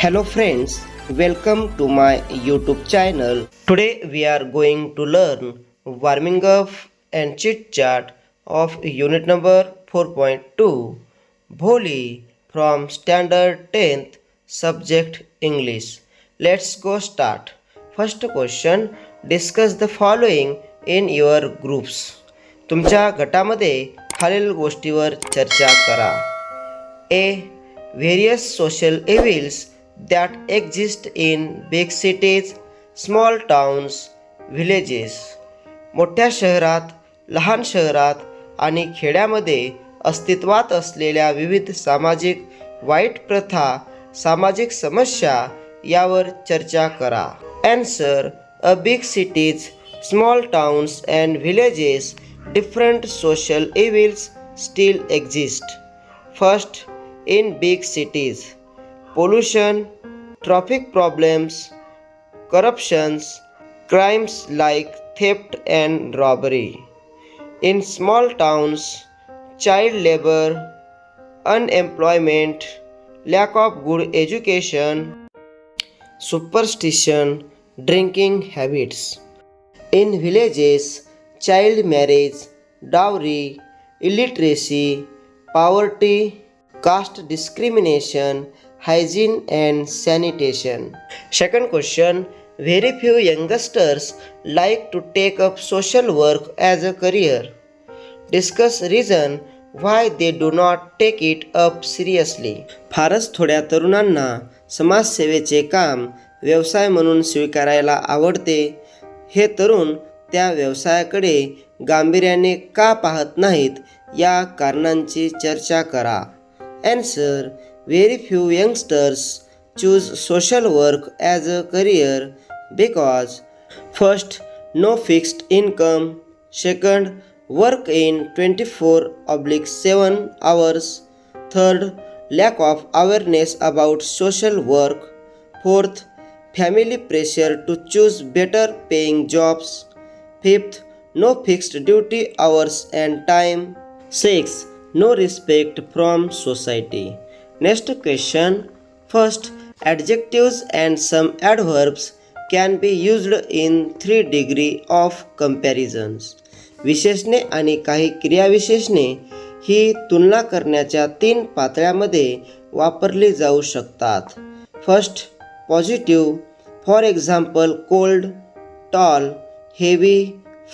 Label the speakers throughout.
Speaker 1: Hello friends, welcome to my YouTube channel. Today we are going to learn warming up and chit chat of unit number 4.2 Bholi from standard 10th subject English. Let's go start. First question, discuss the following in your groups. तुमच्या गटामध्ये खालील गोष्टीवर चर्चा करा. A. Various social evils that exist in big cities, small towns, villages. मोठ्या शहरात, लहान शहरात आणि खेड्यामध्ये अस्तित्वात असलेल्या विविध सामाजिक वाईट प्रथा, सामाजिक समस्या यावर चर्चा करा. Answer. A big cities, small towns and villages, different social evils still exist. First, in big cities, pollution, traffic problems, corruptions, crimes like theft and robbery. In small towns, child labor, unemployment, lack of good education, superstition, drinking habits. In villages, child marriage, dowry, illiteracy, poverty, caste discrimination, hygiene and sanitation. Second question, very few youngsters like to take up social work as a career. Discuss reason why they do not take it up seriously. फारच थोड्या तरुणांना समाजसेवेचे काम व्यवसाय म्हणून स्वीकारायला आवडते. हे तरुण त्या व्यवसायाकडे गांभीर्याने का पाहत नाहीत या कारणांची चर्चा करा. Answer. Very few youngsters choose social work as a career because first, no fixed income, second, work in 24/7 hours, third, lack of awareness about social work, fourth, family pressure to choose better paying jobs, fifth, no fixed duty hours and time, sixth, no respect from society. Next question. First, adjectives and some adverbs can be used in 3 degrees of comparisons. विशेषणे आणि काही क्रियाविशेषणे ही तुलना करण्याच्या 3 पातळ्यामध्ये वापरली जाऊ शकतात. First, positive. For example, cold, tall, heavy,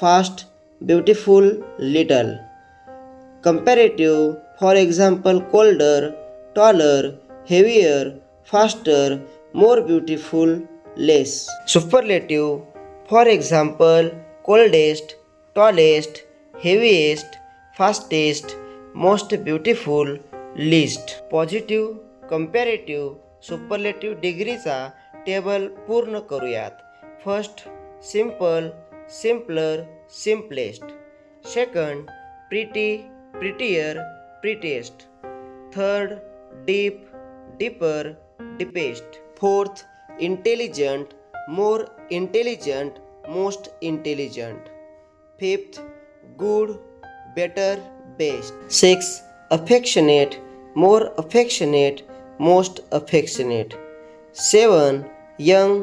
Speaker 1: fast, beautiful, little. Comparative, for example, colder, taller, heavier, faster, more beautiful, less. Superlative, for example, coldest, tallest, heaviest, fastest, most beautiful, least. Positive, comparative, superlative डिग्रीचा table पूर्ण करूयात. First, simple, simpler, simplest. Second, pretty, prettier, prettiest. Third, deep, deeper, deepest. Fourth, intelligent, more intelligent, most intelligent. Fifth, good, better, best. Sixth, affectionate, more affectionate, most affectionate. 7, young,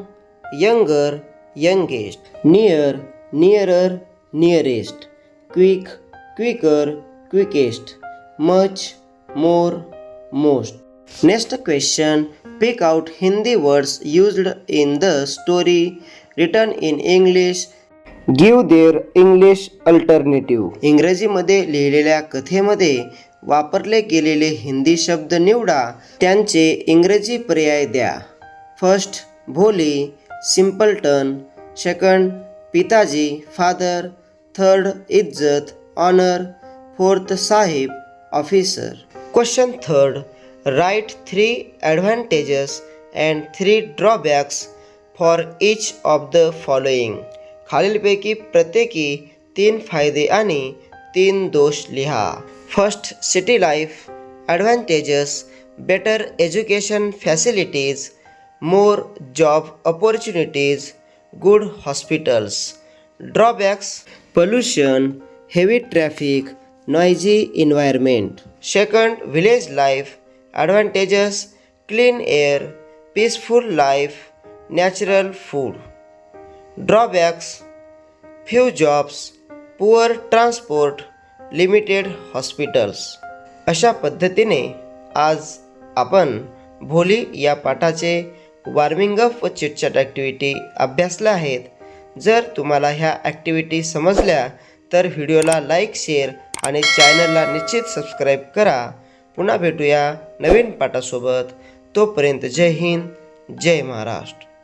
Speaker 1: younger, youngest. Near, nearer, nearest. Quick, quicker, quickest. Much, more, most. Next question, pick out Hindi words used in the story written in English. Give their English alternative. इंग्रजीमध्ये लिहिलेल्या कथेमध्ये वापरले गेलेले हिंदी शब्द निवडा, त्यांचे इंग्रजी पर्याय द्या. फर्स्ट, भोली, सिम्पलटन. सेकंड, पिताजी, फादर. थर्ड, इज्जत, ऑनर. फोर्थ, साहिब, officer. Question third, write 3 advantages and 3 drawbacks for each of the following. खालीलपैकी प्रत्येकी 3 फायदे आणि 3 दोष लिहा. First, city life. Advantages, better education facilities, more job opportunities, good hospitals. Drawbacks, pollution, heavy traffic, noisy environment. Second, village life. Advantages, clean air, peaceful life, natural food. Drawbacks, few jobs, poor transport, limited hospitals. अशा पद्धतीने आज आपण भोली या पाठाचे warming up व chitchat activity अभ्यासल्या आहेत. जर तुम्हाला ह्या ॲक्टिव्हिटी समजल्या तर व्हिडिओला लाईक, शेअर आणि चॅनलला निश्चित सबस्क्राईब करा. पुन्हा भेटूया नवीन पाठासोबत. तोपर्यंत जय हिंद, जय महाराष्ट्र.